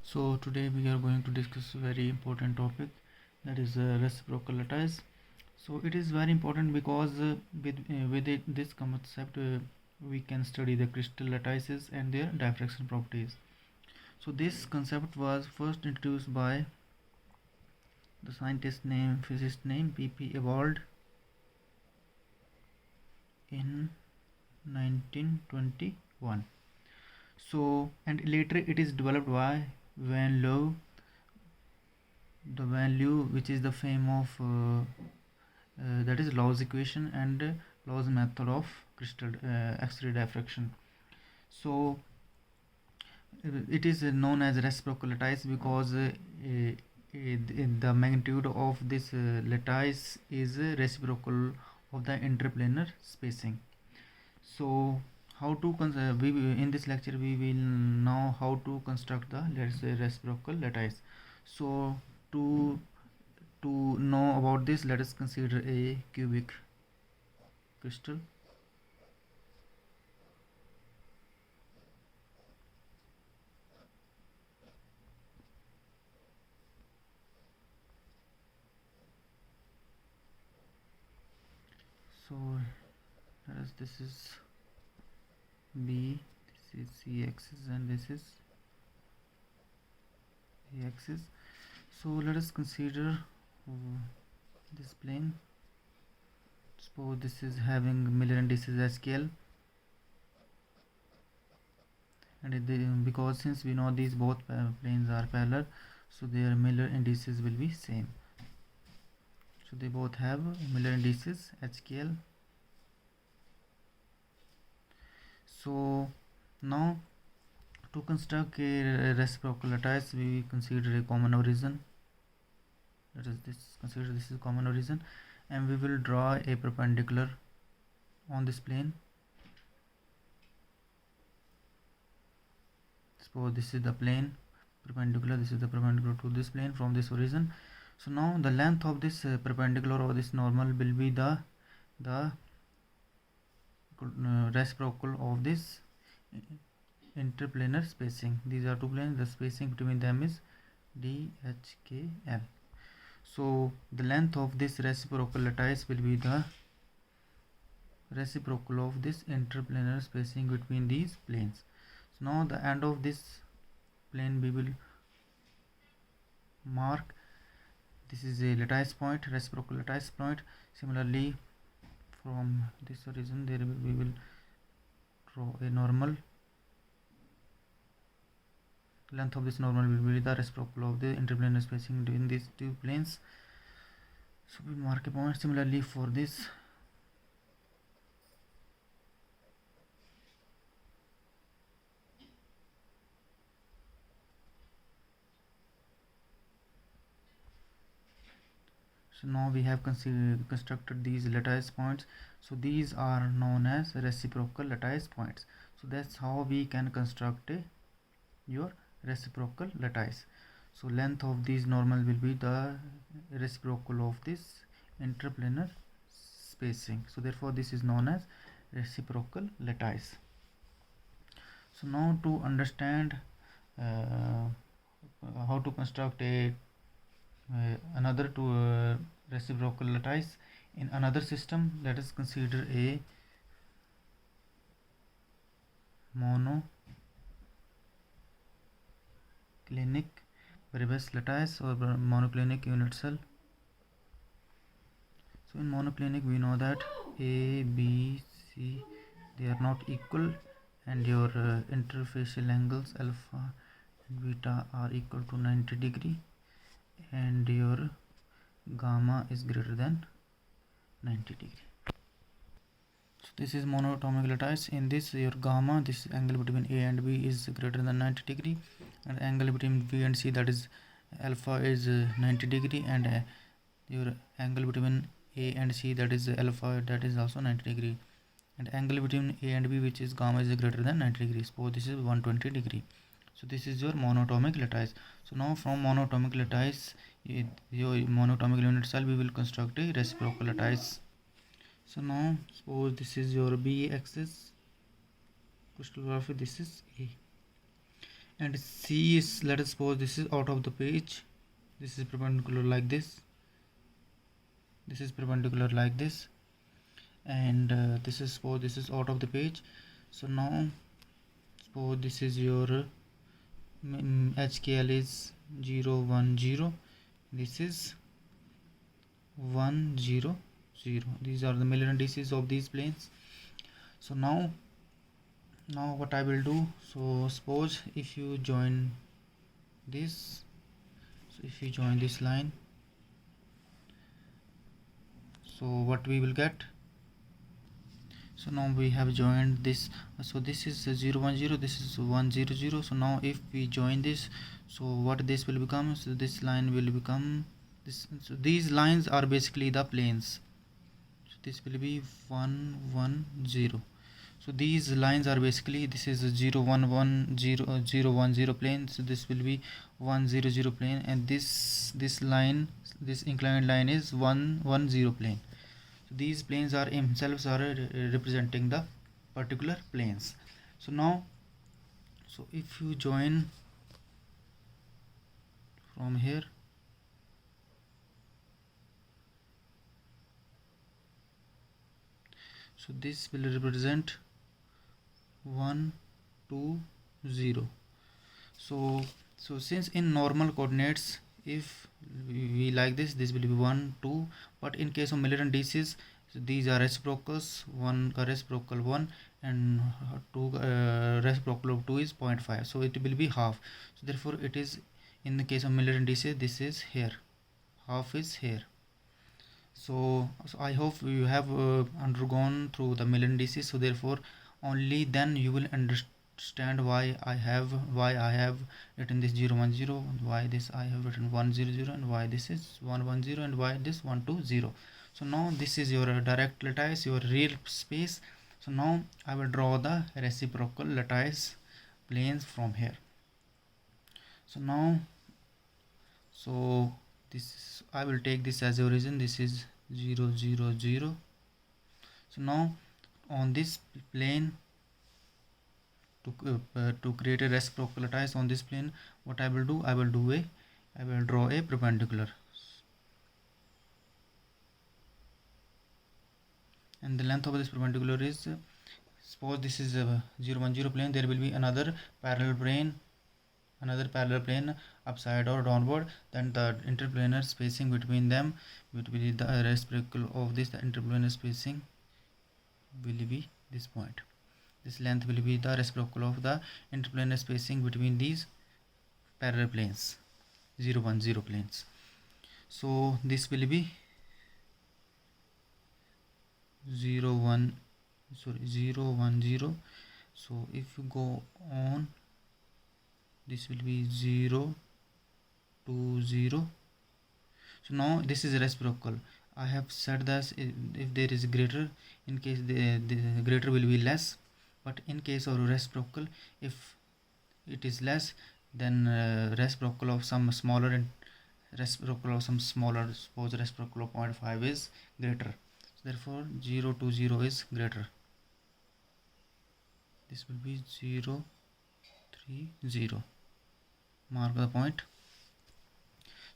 So today we are going to discuss a very important topic, that is reciprocal lattice. So it is very important because this concept we can study the crystal lattices and their diffraction properties. So this concept was first introduced by the physicist name P.P. Ewald in 1921. So and later it is developed by Van Loo, the value which is the fame of that is Law's equation and Law's method of crystal X-ray diffraction. So it is known as reciprocal lattice because the magnitude of this lattice is reciprocal of the interplanar spacing. So how to in this lecture we will know how to construct the, let's say, reciprocal lattice. So to know about this, let us consider a cubic crystal. So this is B, this is C axis, and this is A axis. So let us consider this plane. Suppose this is having Miller indices as scale, and because since we know these both planes are parallel, so their Miller indices will be same. So they both have Miller indices at scale. So now to construct a reciprocal lattice, we consider a common origin. Let us consider this is common origin, and we will draw a perpendicular on this plane. Suppose this is the plane perpendicular, this is the perpendicular to this plane from this origin. So now the length of this perpendicular or this normal will be the reciprocal of this interplanar spacing. These are two planes, the spacing between them is DHKL. So the length of this reciprocal lattice will be the reciprocal of this interplanar spacing between these planes. So now the end of this plane we will mark. This is a lattice point, reciprocal lattice point. Similarly, from this origin there we will draw a normal. Length of this normal will be the reciprocal of the interplanar spacing between these two planes. So we mark a point. Similarly for this, so now we have constructed these lattice points. So these are known as reciprocal lattice points. So that's how we can construct your reciprocal lattice. So length of these normal will be the reciprocal of this interplanar spacing. So therefore this is known as reciprocal lattice. So now to understand how to construct another reciprocal lattice in another system, let us consider a monoclinic Bravais lattice or monoclinic unit cell. So in monoclinic we know that A, B, C, they are not equal, and your interfacial angles alpha and beta are equal to 90 degree, and your gamma is greater than 90 degree. So this is monatomic lattice. In this, your gamma, this angle between A and B, is greater than 90 degree, and angle between B and C, that is alpha, is 90 degree, and your angle between A and C, that is alpha, that is also 90 degree, and angle between A and B, which is gamma, is greater than 90 degrees. So this is 120 degree. So this is your monatomic lattice. So now from monatomic lattice, your monatomic unit cell, we will construct a reciprocal lattice. So now suppose this is your B axis crystallography, this is A, and C is, let us suppose this is out of the page, this is perpendicular like this, this is perpendicular like this, and this is, suppose this is out of the page. So now suppose this is your HKL is 0 1 0, this is 1 0 0, these are the Miller indices of these planes. So now what I will do, so suppose if you join this, so if you join this line, so what we will get, so now we have joined this, so this is 0 1 0, this is 1 0 0. So now if we join this, so what this will become, so this line will become this, so these lines are basically the planes, so this will be 1 1 0. So these lines are basically, this is 0 1 1 0 0 1 0 plane, so this will be 1 0 0 plane, and this line, this inclined line is 1 1 0 plane. So these planes are themselves are representing the particular planes. So now, so if you join from here, so this will represent 1 2 0. So since in normal coordinates, if we like this will be 1 2, but in case of Miller indices, so these are reciprocals, one reciprocal 1 and 2 reciprocal of 2 is 0.5, so it will be half. So therefore it is, in the case of Miller indices, this is here, half is here. So I hope you have undergone through the Miller indices, so therefore only then you will understand why I have written this 0 1 0, why this I have written 1 0 0, and why this is 1 1 0, and why this 1 2 0. So now this is your direct lattice, your real space. So now I will draw the reciprocal lattice planes from here. So now, so this is, I will take this as origin, this is 0 0 0. So now on this plane, to create a reciprocal lattice on this plane, what I will do, I will draw a perpendicular, and the length of this perpendicular is, suppose this is a 0 1 0 plane, there will be another parallel plane upside or downward, then the interplanar spacing between them will be the reciprocal of this, the interplanar spacing will be this point, this length will be the reciprocal of the interplanar spacing between these parallel planes, 0 1 0 planes. So this will be 0 1 0. So if you go on, this will be 0 2 0. So now this is reciprocal. I have said that if there is greater, in case the greater will be less, but in case of reciprocal, if it is less, then reciprocal of some smaller, and reciprocal of some smaller, suppose reciprocal of 0.5 is greater, so therefore 0 to 0 is greater, this will be 0 3 0, mark the point.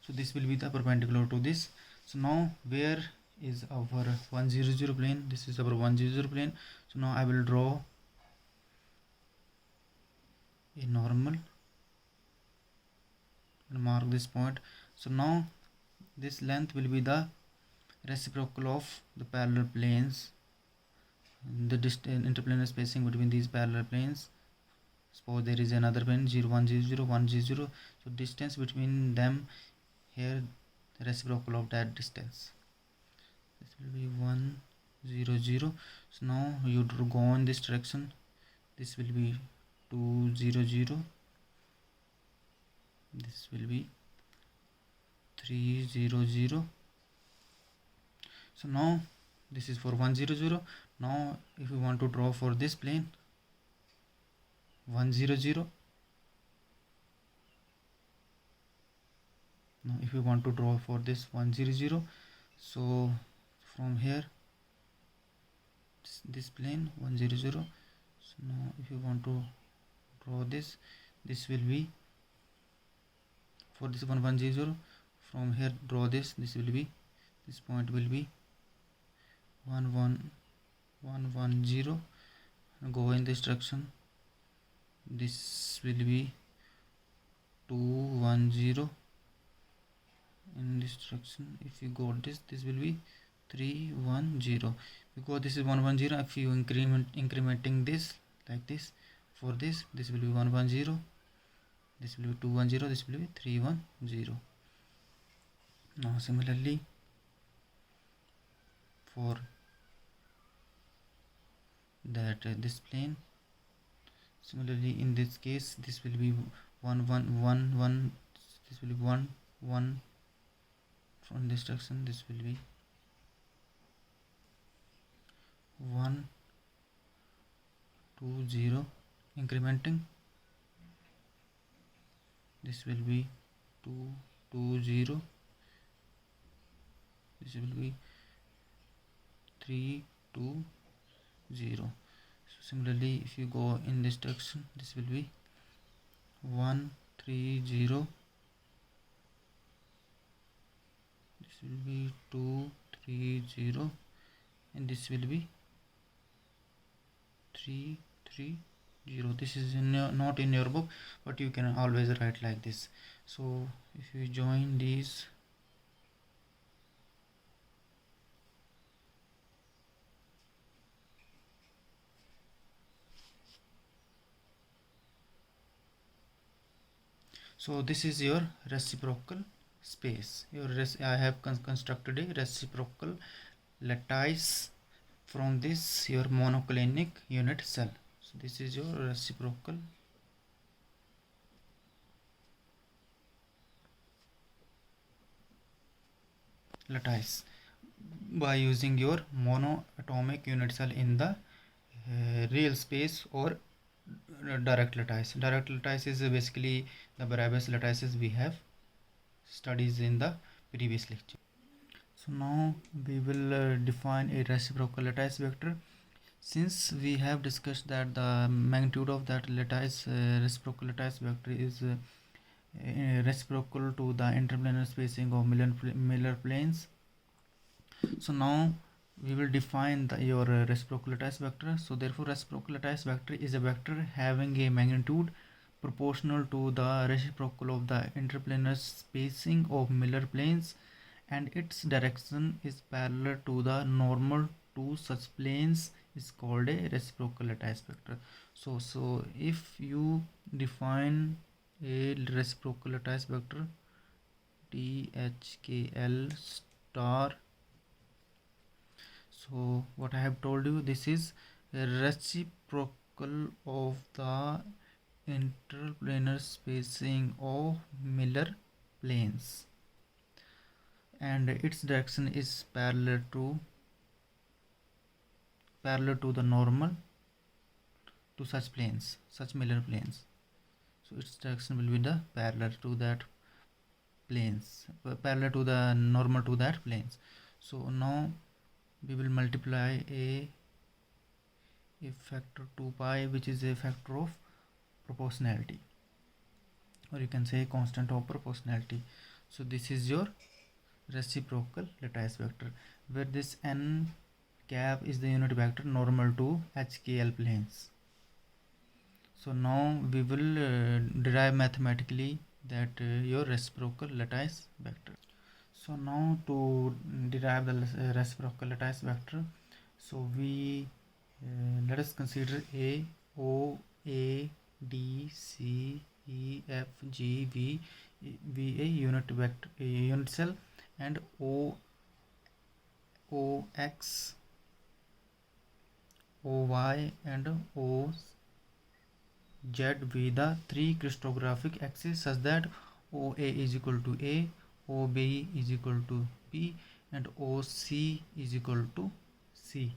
So this will be the perpendicular to this. So now where is our 1 0 0 plane, this is our 1 0 0 plane. So now I will draw a normal and mark this point. So now this length will be the reciprocal of the parallel planes, the interplanar spacing between these parallel planes. Suppose there is another plane 0 1 0 0 1 0 0, so distance between them here, the reciprocal of that distance, this will be 1 0 0. So now you go in this direction, this will be 2 0 0, this will be 3 0 0. So now this is for 1 0 0. Now if we want to draw for this plane 1 0 0, now if we want to draw for this 1 0 0, so from here this plane 1 0 0, so now if you want to draw this, this will be for this 1 1 0 0. From here draw this will be, this point will be 1 1 1 1 0. Go in this direction, this will be 2 1 0. In this direction, if you got this will be 3 1 0. Because this is 1 1 0, if you incrementing this like this, for this will be 1 1 0, this will be 2 1 0, this will be 3 1 0. Now similarly for that this plane, similarly in this case this will be 1 1 1 1, this will be 1 1. From this direction this will be 1 2 0. Incrementing, this will be 2 2 0, this will be 3 2 0. So similarly if you go in this direction, this will be 1 3 0, this will be 2 3 0, and this will be 3 3 0. This is not in your book, but you can always write like this. So if you join these, so this is your reciprocal space. I have constructed a reciprocal lattice from this your monoclinic unit cell. So this is your reciprocal lattice by using your monoatomic unit cell in the real space or direct lattice. Direct lattice is basically the Bravais lattices we have studies in the previous lecture. So now we will define a reciprocal lattice vector. Since we have discussed that the magnitude of that lattice reciprocal lattice vector is reciprocal to the interplanar spacing of Miller planes. So now we will define your reciprocal lattice vector. So therefore reciprocal lattice vector is a vector having a magnitude proportional to the reciprocal of the interplanar spacing of Miller planes, and its direction is parallel to the normal to such planes is called a reciprocal lattice vector. So if you define a reciprocal lattice vector THKL star, so what I have told you, this is a reciprocal of the interplanar spacing of Miller planes, and its direction is parallel to the normal to such planes, such Miller planes. So its direction will be the parallel to that planes, parallel to the normal to that planes. So now we will multiply a factor 2 pi, which is a factor of proportionality, or you can say constant of proportionality. So this is your reciprocal lattice vector, where this n cap is the unit vector normal to HKL planes. So now we will derive mathematically that your reciprocal lattice vector. So now to derive the reciprocal lattice vector, so we let us consider A, O, A, D, C, E, F, G, V a unit vector, a unit cell, and O, X, OY, and OZ be the three crystallographic axes, such that OA is equal to A, OB is equal to B, and OC is equal to C.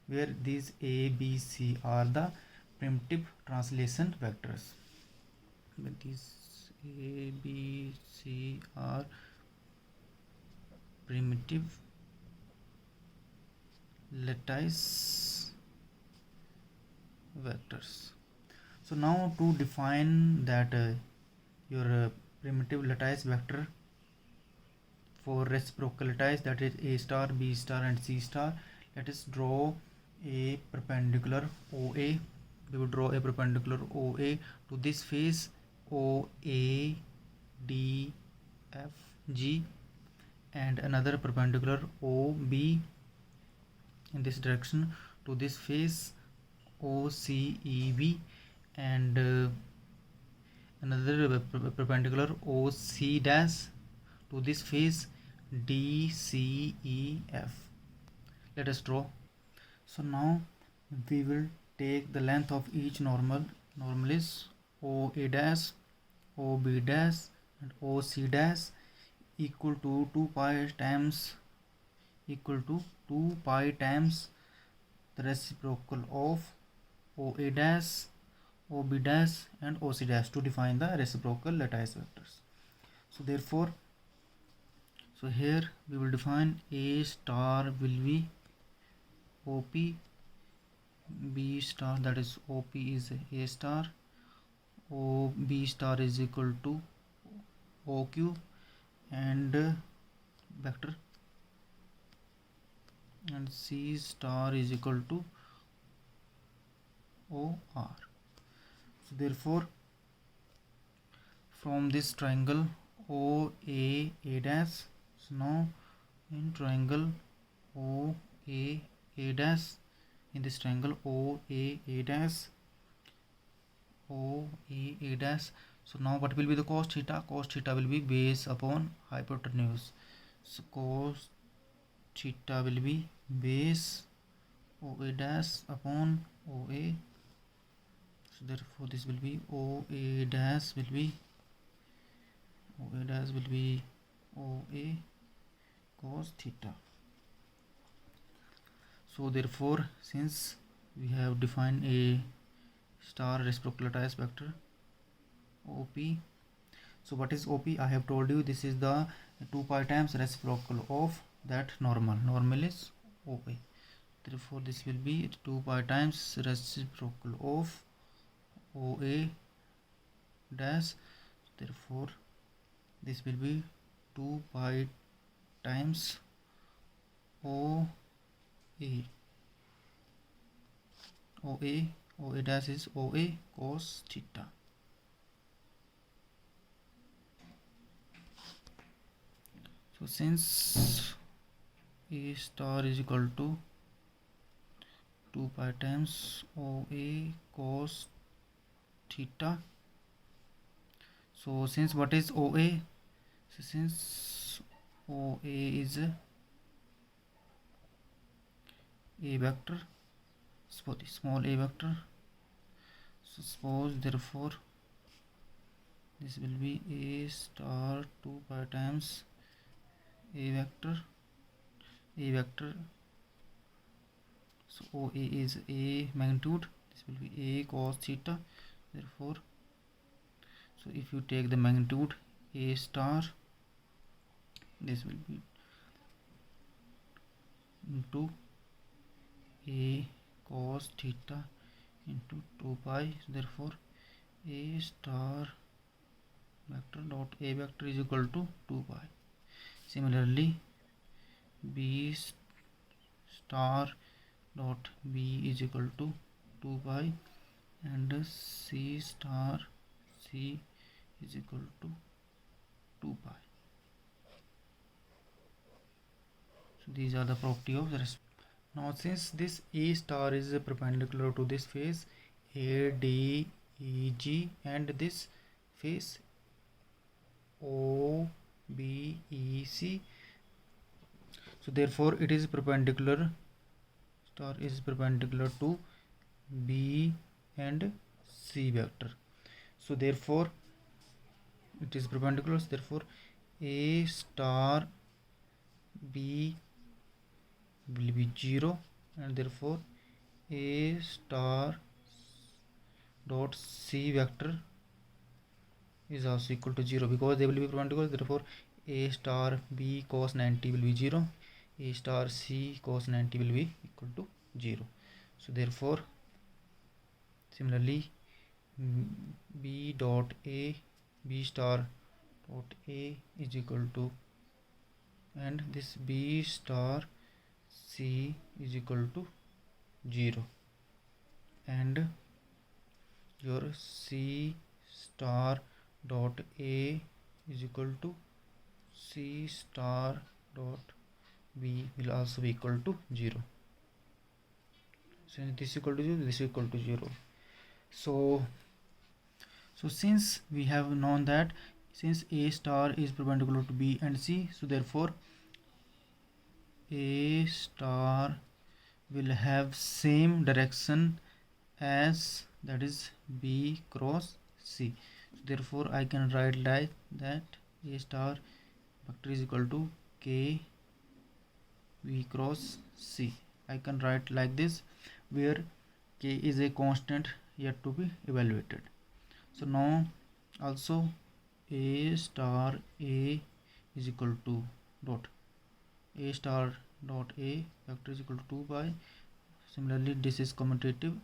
Where these A, B, C are the primitive translation vectors. But these A, B, C are primitive lattice vectors. So now to define that your primitive lattice vector for reciprocal lattice, that is A star, B star and C star, let us draw a perpendicular OA. We will draw a perpendicular OA to this face OA D F G, and another perpendicular OB in this direction to this face OCEB, and another perpendicular OC dash to this face DCEF. Let us draw. So now we will take the length of each normal. Normal is OA dash, OB dash and OC dash equal to 2 pi times the reciprocal of OA dash, OB dash and OC dash to define the reciprocal lattice vectors. So therefore, so here we will define A star will be OP, B star, that is OP is A star, OB star is equal to OQ and vector, and C star is equal to OR. So therefore, from this triangle OAA dash, so now in triangle OAA dash, in this triangle OAA dash, OAA dash, so now what will be the cos theta? Cos theta will be base upon hypotenuse. So cos theta will be base OA dash upon OA. So therefore this will be OA dash will be OA cos theta. So therefore, since we have defined a star reciprocal lattice vector OP, so what is OP? I have told you this is the 2 pi times reciprocal of that normal. Normal is OA. Therefore this will be 2 pi times reciprocal of OA dash. Therefore this will be 2 pi times OA dash is OA cos theta. So since A star is equal to 2 pi times OA cos theta, so since what is OA? So since OA is a vector, small a vector, so suppose therefore this will be A star 2 pi times a vector, so OA is a magnitude, this will be a cos theta. Therefore, so if you take the magnitude A star, this will be into a cos theta into 2 pi. So therefore A star vector dot A vector is equal to 2 pi. Similarly, B star dot B is equal to 2 pi, and C star C is equal to 2 pi. So these are the property of the reciprocal. Now since this A star is perpendicular to this face ADEG and this face OBEC, so therefore it is perpendicular, star is perpendicular to B and C vector. So therefore it is perpendicular, so therefore A star B will be 0, and therefore A star dot C vector is also equal to 0 because they will be perpendicular. Therefore A star B cos 90 will be 0, A star C cos 90 will be equal to 0. So therefore similarly b dot a b star dot a is equal to, and this b star c is equal to 0, and your c star dot a is equal to c star dot b will also be equal to 0. Since this is equal to 0, this is equal to 0. So since we have known that since a star is perpendicular to b and c, so therefore a star will have same direction as, that is b cross c. So therefore I can write like that a star vector is equal to k v cross c. I can write like this, where k is a constant yet to be evaluated. So now also a star a is equal to dot a star dot a vector is equal to 2 by, similarly this is commutative,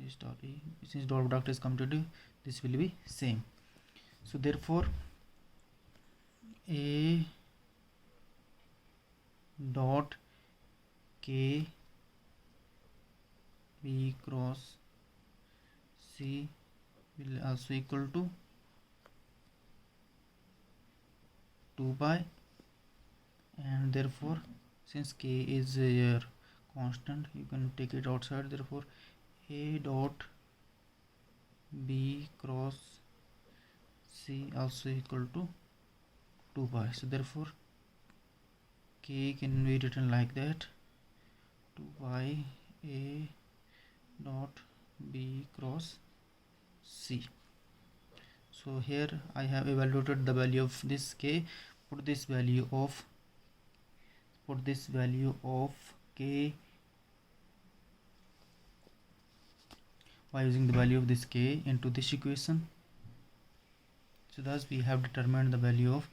a star a, since dot product is commutative, this will be same. So therefore a dot k v cross c will also equal to 2 by, and therefore since k is your constant, you can take it outside, therefore a dot b cross c also equal to 2 by. So therefore k can be written like that, 2 by a dot b cross c. So here I have evaluated the value of this k. Put this value of k by using the value of this k into this equation. So thus we have determined the value of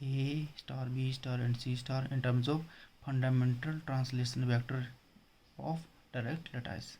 a star, b star and c star in terms of fundamental translation vector of direct lattice.